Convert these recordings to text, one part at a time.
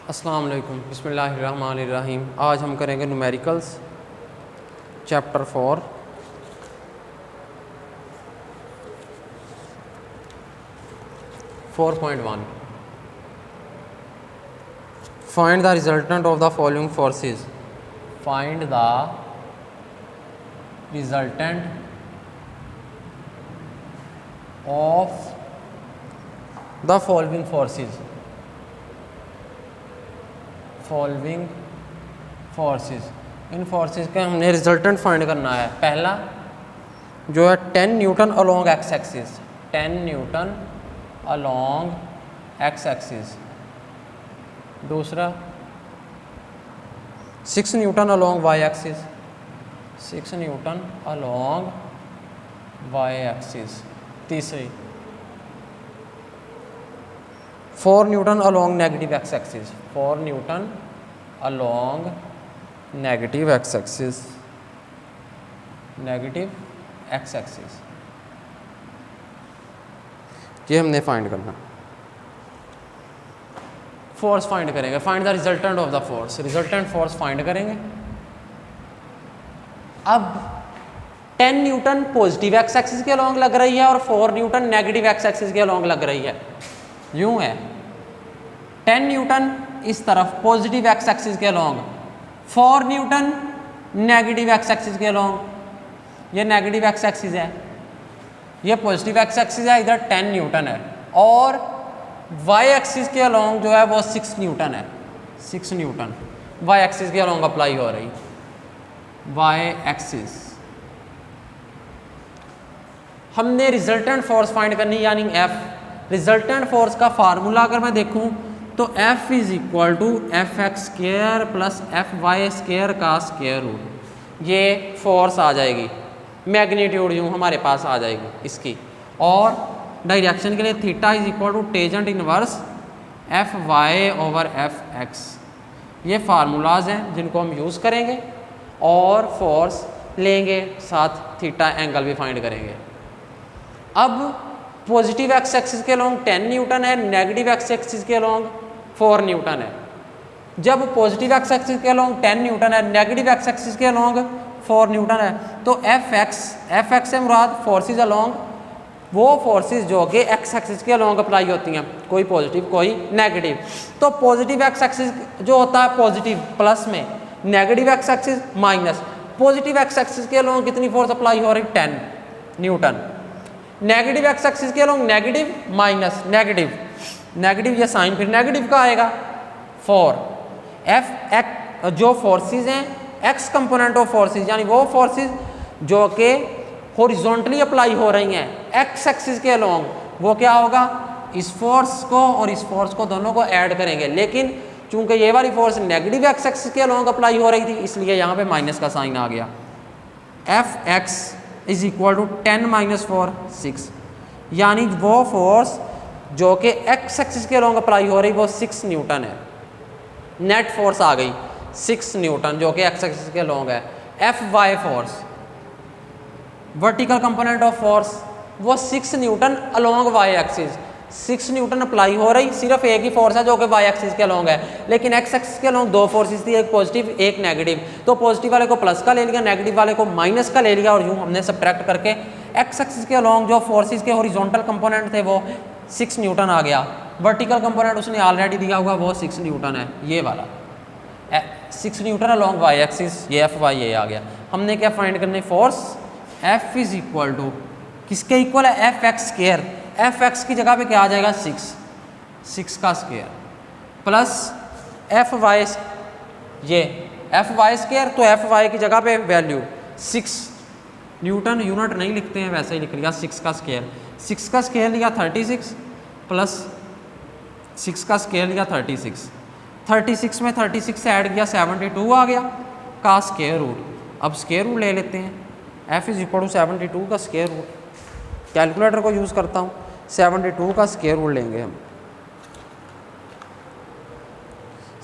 अस्सलाम वालेकुम, बिस्मिल्लाहिर्रहमानिर्रहीम। आज हम करेंगे numericals chapter 4। Find the resultant of the following forces. Find the resultant of the following forces. Following forces, in forces का हमने रिजल्टेंट फाइंड करना है। पहला जो है 10 newton along X axis, 10 newton along X axis. दूसरा 6 newton along Y axis, 6 newton along Y axis. तीसरी 4 newton along negative X axis, 4 newton along negative X axis, negative X axis. ये हमने find करना। फोर्स फाइंड करेंगे। Find the resultant of the force, resultant force find करेंगे। अब 10 newton positive X axis के along लग रही है और 4 न्यूटन नेगेटिव एक्स एक्सिस के अलोंग लग रही है। यूं है 10 न्यूटन इस तरफ पॉजिटिव एक्स एक्सिस के along, 4 Newton negative X axis के अलोंग। ये नेगेटिव एक्स एक्सिस है, ये पॉजिटिव एक्स एक्सिस है, इधर 10 न्यूटन है। और वाई एक्सिस के अलोंग जो है वो 6 न्यूटन है, 6 न्यूटन वाई एक्सिस के अलोंग अप्लाई हो रही। वाई एक्सिस हमने रिजल्टेंट फोर्स फाइंड करनी, यानी एफ। रिजल्टेंट फोर्स का फार्मूला अगर मैं देखूं तो F is equal to F X square plus F Y square का स्क्वायर रूट। ये फोर्स आ जाएगी, मैग्नीट्यूड यूँ हमारे पास आ जाएगी इसकी। और डायरेक्शन के लिए theta is equal to tangent inverse F Y over F X. ये फार्मूलाज हैं जिनको हम यूज़ करेंगे और फोर्स लेंगे, साथ थीटा एंगल भी फाइंड करेंगे। अब पॉजिटिव एक्स एक्सिस के अलोंग 10 न्यूटन है, नेगेटिव एक्स एक्सिस के अलोंग 4 न्यूटन है। जब पॉजिटिव एक्स एक्सिस के अलोंग 10 न्यूटन है, नेगेटिव एक्स एक्सिस के अलोंग 4 न्यूटन है, तो एफ एक्स से मुराद फोर्सेस अलोंग वो फोर्सेस जो कि एक्स एक्सिस के अलोंग अप्लाई होती हैं, कोई पॉजिटिव कोई नेगेटिव। तो पॉजिटिव एक्स एक्सिस जो होता है पॉजिटिव प्लस में, negative X axis minus. Positive X axis के अलोंग कितनी फोर्स अप्लाई हो रही? 10 न्यूटन। नेगेटिव एक्स एक्सिस के along negative minus negative, negative ये साइन फिर नेगेटिव का आएगा 4। एफ एक्स जो फोर्सेस हैं एक्स कंपोनेंट ऑफ फोर्सेस, यानी वो फोर्सेस जो कि हॉरिजॉन्टली अप्लाई हो रही हैं एक्स एक्सिस के अलोंग, वो क्या होगा? इस फोर्स को और इस फोर्स को दोनों को ऐड करेंगे। लेकिन चूंकि ये वाली फोर्स नेगेटिव एक्स एक्सिस के अलोंग अप्लाई हो रही थी, इसलिए यहाँ पे माइनस का साइन आ गया। F X is equal to 10 minus 4 6, यानी वो फोर्स जो कि एक्स एक्सिस के अलोंग अप्लाई हो रही वो 6 न्यूटन है। नेट फोर्स आ गई 6 न्यूटन जो कि एक्स एक्सिस के अलोंग है। F Y force vertical component of force वो 6 newton along Y axis, 6 newton apply हो रही। सिर्फ एक ही फोर्स है जो कि वाई एक्सिस के अलोंग है, लेकिन एक्स एक्सिस के अलोंग 2 फोर्सेस थी, एक पॉजिटिव एक नेगेटिव। तो पॉजिटिव वाले को प्लस का ले लिया, नेगेटिव वाले को माइनस का ले लिया, और यूँ हमने सब्ट्रैक्ट करके एक्स एक्सिस के अलोंग जो फोर्सेस के हॉरिजॉन्टल कंपोनेंट थे वो 6 न्यूटन आ गया। वर्टिकल कंपोनेंट उसने ऑलरेडी दिया हुआ वो 6 न्यूटन है, ये वाला 6 न्यूटन अलोंग वाई एक्सिस, ये एफ वाई ये आ गया। हमने क्या फाइंड करने? Force F is equal to किसके इक्वल है? F X square. F X की जगह पे क्या आ जाएगा? 6 का स्क्वायर प्लस एफ वाई, ये एफ वाई स्क्वायर, तो एफ वाई की जगह पे वैल्यू 6 न्यूटन, यूनिट नहीं लिखते हैं वैसे ही लिख लिया 6 का स्क्वायर। 6 का स्क्वायर लिया 36 प्लस 6 का स्क्वायर लिया 36, 36 में 36 से ऐड किया 72 आ गया का स्क्वायर रूट। अब स्क्वायर रूट ले लेते हैं। एफ इज इक्वल टू 72 का स्क्वायर रूट, कैलकुलेटर को यूज़ करता हूँ, 72 का स्क्वायर रूट लेंगे हम।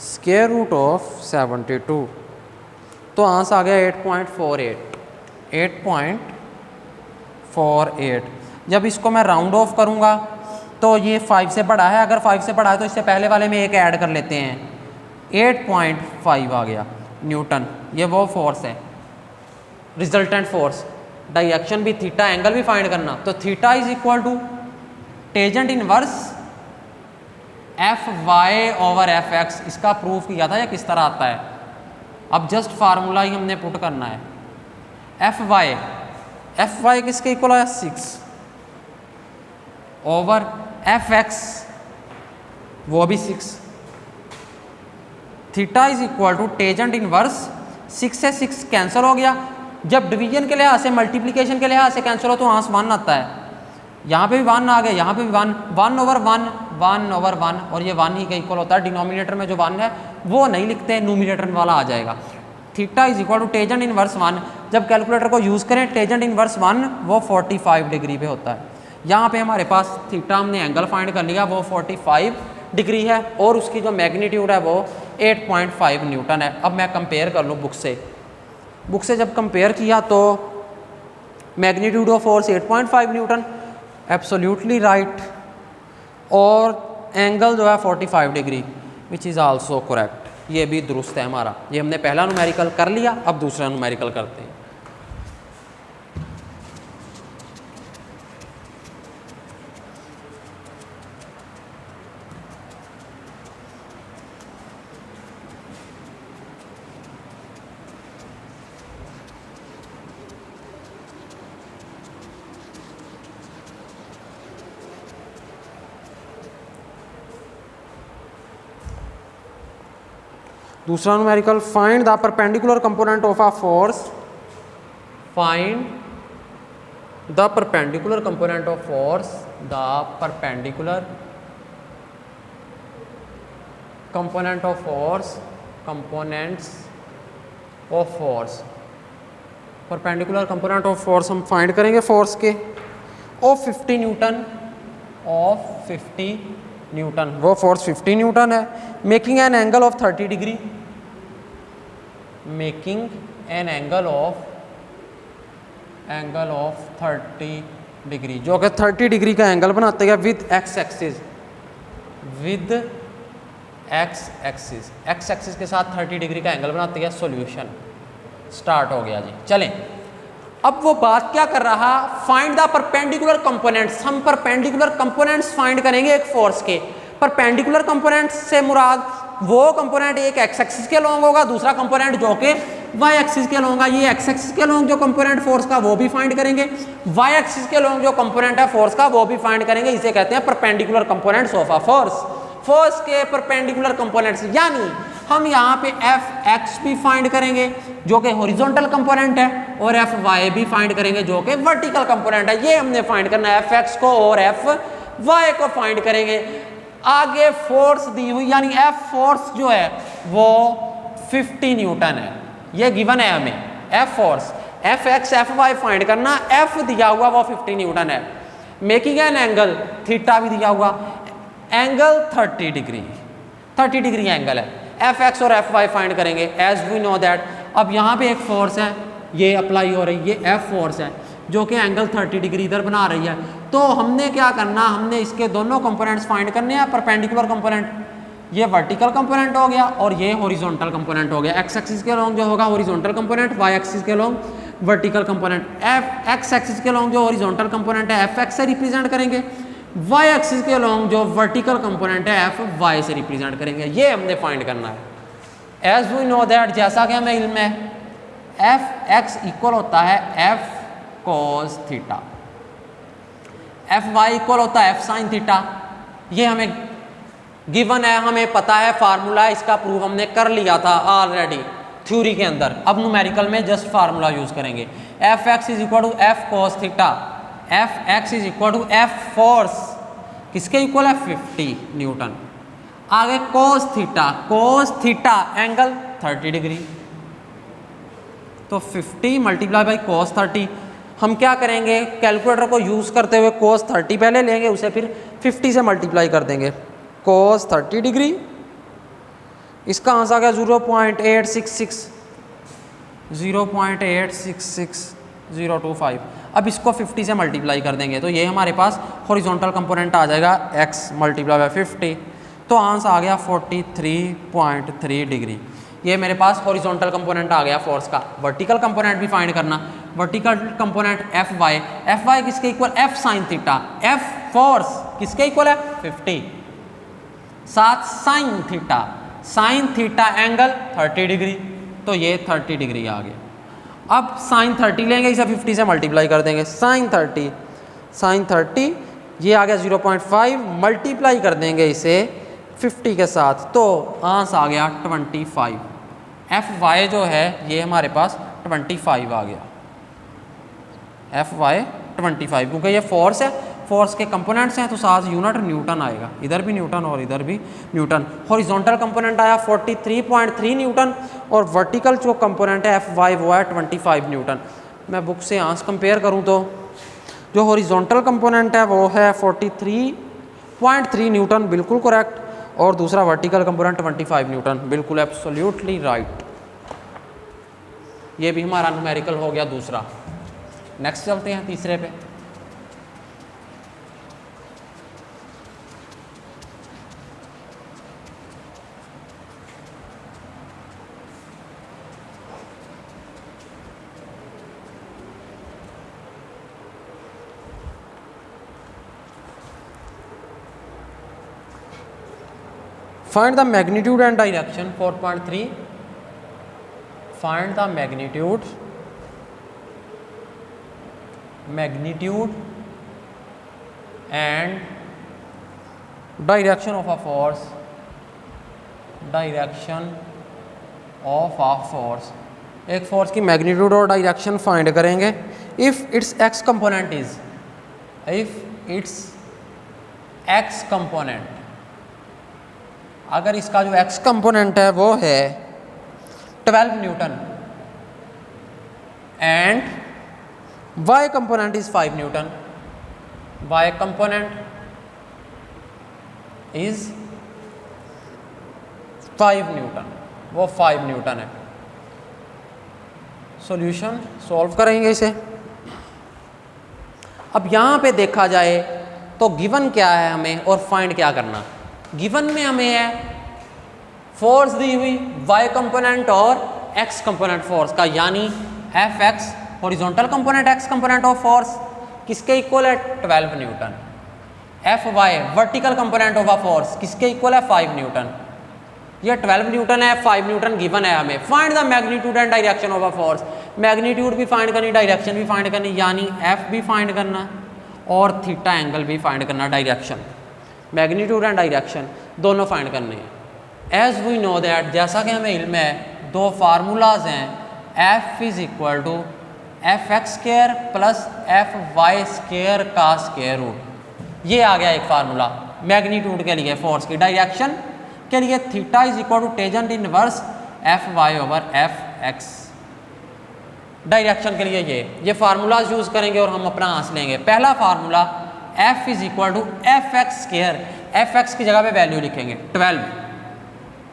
स्क्वायर रूट ऑफ 72, तो आंसर आ गया 8.48, 8.48। जब इसको मैं राउंड ऑफ करूँगा तो ये 5 से बड़ा है, अगर 5 से बड़ा है तो इससे पहले वाले में एक ऐड कर लेते हैं, 8.5 आ गया न्यूटन। ये वो फोर्स है रिजल्टेंट फोर्स। डायरेक्शन भी थीटा, एंगल भी फाइंड करना, तो theta is equal to tangent inverse F Y over F X. इसका प्रूफ किया था, या किस तरह आता है, अब जस्ट फार्मूला ही हमने पुट करना है। एफ वाई किसके इक्वल है 6 ओवर एफ एक्स वो भी 6। Theta is equal to tangent inverse 6 से 6 कैंसिल हो गया। जब डिवीजन के लिहाज से, मल्टीप्लिकेशन के लिहाज से कैंसिल हो तो वहाँ से 1 आता है, यहाँ पे भी 1 आ गया, यहाँ पे भी 1, 1 ओवर 1, 1 ओवर 1, और ये 1 ही का इक्वल होता है। डिनोमिनेटर में जो 1 है वो नहीं लिखते, न्यूमिनेटर वाला आ जाएगा। Theta is equal to tangent inverse 1। जब कैलकुलेटर को यूज़ करें टेजेंट इनवर्स 1 वो 45 डिग्री पे होता है। यहाँ पे हमारे पास थीटा हमने एंगल फाइंड कर लिया, वो 45 डिग्री है, और उसकी जो मैग्नीट्यूड है वो 8.5 न्यूटन है। अब मैं कंपेयर कर लूँ बुक से जब कंपेयर किया तो magnitude of force 8.5 Newton, absolutely right, और एंगल जो है 45 degree, which is also correct. ये भी दुरुस्त है हमारा। ये हमने पहला न्यूमेरिकल कर लिया, अब दूसरा न्यूमेरिकल करते हैं। दूसरा numerical, find the perpendicular component of a force, find the perpendicular component of force, the perpendicular component of force, components of force. Perpendicular component of force हम फाइंड करेंगे फोर्स के, ऑफ 50 न्यूटन, ऑफ 50 न्यूटन, वो force 50 Newton है, making an angle of 30 degree, making an angle of 30 degree, जो कि 30 degree का angle बनाते हैं with x axis, with x axis, x axis के साथ 30 डिग्री का एंगल बनाते हैं। सॉल्यूशन स्टार्ट हो गया जी। चलें, अब वो बात क्या कर रहा, फाइंड द परपेंडिकुलर कंपोनेंट्स। हम परपेंडिकुलर कंपोनेंट्स फाइंड करेंगे एक फोर्स के। परपेंडिकुलर कंपोनेंट्स से मुराद वो कंपोनेंट एक एक्स एक्सिस के लॉन्ग होगा, दूसरा कंपोनेंट जो कि वाई एक्सिस के लॉन्ग है। ये एक्स एक्सिस के लॉन्ग जो कंपोनेंट फोर्स का वो भी फाइंड करेंगे, वाई एक्सिस के लॉन्ग जो कंपोनेंट है फोर्स का वो भी फाइंड करेंगे। इसे कहते हैं perpendicular components of a force. Force के परपेंडिकुलर कंपोनेंट्स, यानी हम यहाँ पे एफ एक्स भी फाइंड करेंगे जो कि हॉरिजॉन्टल कंपोनेंट है, और एफ वाई भी फाइंड करेंगे जो कि वर्टिकल कंपोनेंट है। ये हमने फाइंड करना है, एफ एक्स को और एफ वाई को फाइंड करेंगे। आगे फोर्स दी हुई, यानी एफ फोर्स जो है वो 50 न्यूटन है, ये गिवन है हमें। F force, F X F Y find करना, एफ दिया हुआ वो 50 न्यूटन है, मेकिंग एन एंगल, थीटा भी दिया हुआ, एंगल 30 डिग्री एंगल है। एफ एक्स और एफ वाई फाइंड करेंगे एज वी नो दैट। अब यहाँ पे एक फोर्स है, ये अप्लाई हो रही है, ये एफ फोर्स है जो कि एंगल 30 डिग्री इधर बना रही है। तो हमने क्या करना, हमने इसके दोनों कंपोनेंट्स फाइंड करने हैं। परपेंडिकुलर कंपोनेंट, ये वर्टिकल कंपोनेंट हो गया और ये हॉरिजॉन्टल कंपोनेंट हो गया। एक्स एक्सिस के लॉन्ग जो होगा हॉरिजॉन्टल कंपोनेंट, वाई एक्सिस के long vertical component. F x axis के लॉन्ग जो हॉरिजॉन्टल कंपोनेंट है एफ एक्स से रिप्रेजेंट करेंगे, वाई एक्सिस के लॉन्ग जो वर्टिकल कंपोनेंट है एफ वाई से रिप्रेजेंट करेंगे। ये हमने फाइंड करना है। एज वी नो दैट, जैसा कि हमें इल्म है, एफ एक्स इक्वल होता है F cos theta, F Y equal होता है एफ साइन थीटा। ये हमें गिवन है, हमें पता है, फार्मूला इसका प्रूव हमने कर लिया था ऑलरेडी थ्योरी के अंदर। अब न्यूमेरिकल में जस्ट फार्मूला यूज करेंगे। F X is equal to F cos theta, F X is equal to F force किसके इक्वल है 50 न्यूटन। आगे कोस थीटा एंगल 30 डिग्री, तो 50 मल्टीप्लाई बाई कोस 30। हम क्या करेंगे, कैलकुलेटर को यूज़ करते हुए कोस 30 पहले लेंगे, उसे फिर 50 से मल्टीप्लाई कर देंगे। कोस 30 डिग्री, इसका आंसर आ गया 0.866025। अब इसको 50 से मल्टीप्लाई कर देंगे तो ये हमारे पास हॉरिजॉन्टल कंपोनेंट आ जाएगा x मल्टीप्लाई बाय 50, तो आंसर आ गया 43.3 डिग्री। ये मेरे पास हॉरिजॉन्टल कंपोनेंट आ गया फोर्स का। वर्टिकल कंपोनेंट भी फाइंड करना। वर्टिकल कंपोनेंट एफ वाई किसके equal, F sine theta. F force किसके इक्वल है 50, साथ साइन थीटा एंगल 30 डिग्री, तो ये 30 डिग्री आ गया। अब साइन 30 लेंगे, इसे 50 से मल्टीप्लाई कर देंगे। साइन 30 ये आ गया 0.5, मल्टीप्लाई कर देंगे इसे 50 के साथ, तो आंसर आ गया 25। एफ वाई जो है ये हमारे पास 25 आ गया। एफ वाई 25, क्योंकि ये फोर्स है, फोर्स के कंपोनेंट्स हैं तो साथ यूनिट न्यूटन आएगा। इधर भी न्यूटन और इधर भी न्यूटन। हॉरिजॉन्टल कंपोनेंट आया 43.3 न्यूटन और वर्टिकल जो कंपोनेंट है एफ वाई वो है 25 न्यूटन। मैं बुक से आंसर कंपेयर करूँ तो जो हॉरिजॉन्टल कंपोनेंट है वो है 43.3 न्यूटन, बिल्कुल करेक्ट, और दूसरा वर्टिकल कंपोनेंट 25 न्यूटन, बिल्कुल एब्सोल्युटली राइट। ये भी हमारा न्यूमेरिकल हो गया दूसरा। नेक्स्ट चलते हैं तीसरे पे। Find the magnitude and direction 4.3. Find the magnitude and direction of a force. एक फोर्स की मैग्नीट्यूड और डायरेक्शन फाइंड करेंगे। इफ इट्स एक्स कंपोनेंट, अगर इसका जो एक्स कंपोनेंट है वो है 12 newton and Y component is 5 newton, Y component is 5 newton, वो 5 न्यूटन है। सॉल्यूशन सॉल्व करेंगे इसे। अब यहाँ पे देखा जाए तो गिवन क्या है हमें और फाइंड क्या करना। गिवन में हमें है फोर्स दी हुई वाई कंपोनेंट और एक्स कंपोनेंट फोर्स का, यानी F X horizontal component X component of force किसके इक्वल है 12 newton. F Y vertical component of a force किसके इक्वल है 5 न्यूटन। ये 12 न्यूटन है, 5 न्यूटन गिवन है हमें। Find the magnitude and direction of a force. Magnitude भी find करनी, डायरेक्शन भी फाइंड करनी, यानी एफ भी फाइंड करना और थीटा एंगल भी फाइंड करना। डायरेक्शन, मैग्नीट्यूड एंड डायरेक्शन दोनों फाइंड करने हैं। एज वी नो दैट, जैसा कि हमें इल्म है, दो फार्मूलाज हैं। F is equal to F X square plus F Y square का स्क्वायर रूट। ये आ गया एक फार्मूला मैग्नीट्यूड के लिए फोर्स की। डायरेक्शन के लिए theta is equal to tangent inverse F Y over F X. Direction के लिए ये फार्मूलाज यूज करेंगे और हम अपना आंसर लेंगे। पहला formula F is equal to F X square, F X की जगह पे वैल्यू लिखेंगे 12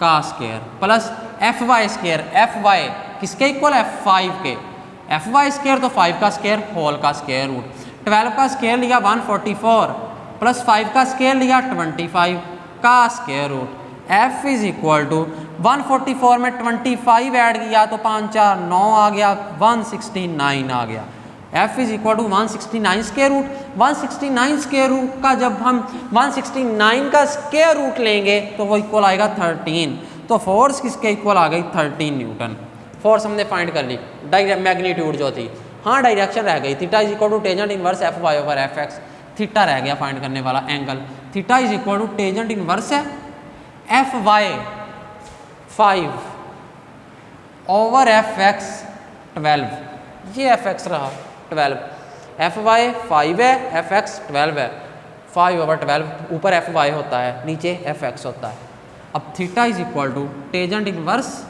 का square plus F Y square, F Y किसके इक्वल है 5 के, एफ वाई स्क्वायर तो 5 का स्क्वायर होल का स्क्वायर रूट। 12 का स्क्वायर लिया 144 प्लस 5 का स्क्वायर लिया 25 का square root. F is equal to 144 में 25 ऐड किया तो 5 4 9 आ गया, 169 आ गया। F is equal to 169 square root. 169 square root का जब हम 169 का स्क्वायर रूट लेंगे तो वो इक्वल आएगा 13। तो फोर्स किसके इक्वल आ गई 13 न्यूटन। फोर्स हमने फाइंड कर ली। मैग्नीट्यूड जो थी, हाँ डायरेक्शन रह गई। Theta is equal to tangent inverse F Y over F X, theta रह गया फाइंड करने वाला angle. Theta is equal to tangent inverse है F Y 5 over F X 12, ये एफ एक्स रहा 12, एफ वाई 5 है, एफ एक्स 12 है। 5 over 12, ऊपर एफ वाई होता है, नीचे एफ एक्स होता है। अब theta is equal to tangent inverse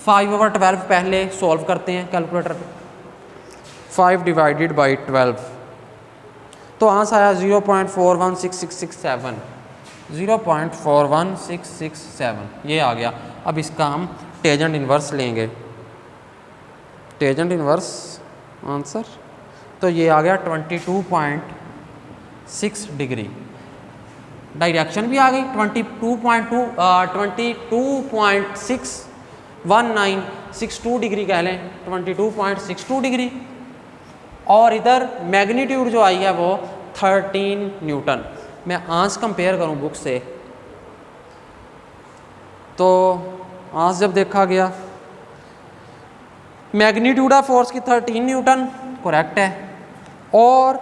5 over 12 पहले सॉल्व करते हैं कैलकुलेटर पे। 5 डिवाइडेड बाई 12 तो आंसर आया 0.416667, 0.41667 ये आ गया। अब इसका हम टेंजेंट इनवर्स लेंगे। टेंजेंट इनवर्स आंसर तो ये आ गया 22.6 डिग्री। डायरेक्शन भी आ गई 22.61962 डिग्री कह लें, 22.62 डिग्री। और इधर मैग्नीट्यूड जो आई है वो 13 न्यूटन। मैं आंस कंपेयर करूं बुक से, तो आंस जब देखा गया मैग्नीट्यूड ऑफ फोर्स की 13 न्यूटन करेक्ट है, और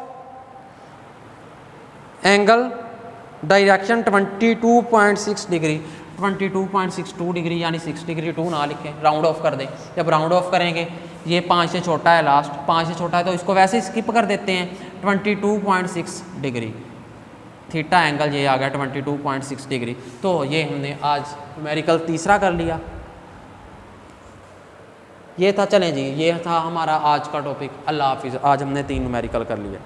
एंगल डायरेक्शन 22.6 डिग्री, 22.62 डिग्री यानी 6 डिग्री 2 ना लिखें, राउंड ऑफ कर दें। जब राउंड ऑफ करेंगे ये 5 से छोटा है, लास्ट 5 से छोटा है तो इसको वैसे स्किप कर देते हैं। 22.6 डिग्री थीटा एंगल ये आ गया 22.6 डिग्री। तो ये हमने आज न्यूमेरिकल तीसरा कर लिया। ये था, चलें जी, ये था हमारा आज का टॉपिक। अल्लाह हाफिज़। आज हमने 3 न्यूमेरिकल कर लिए।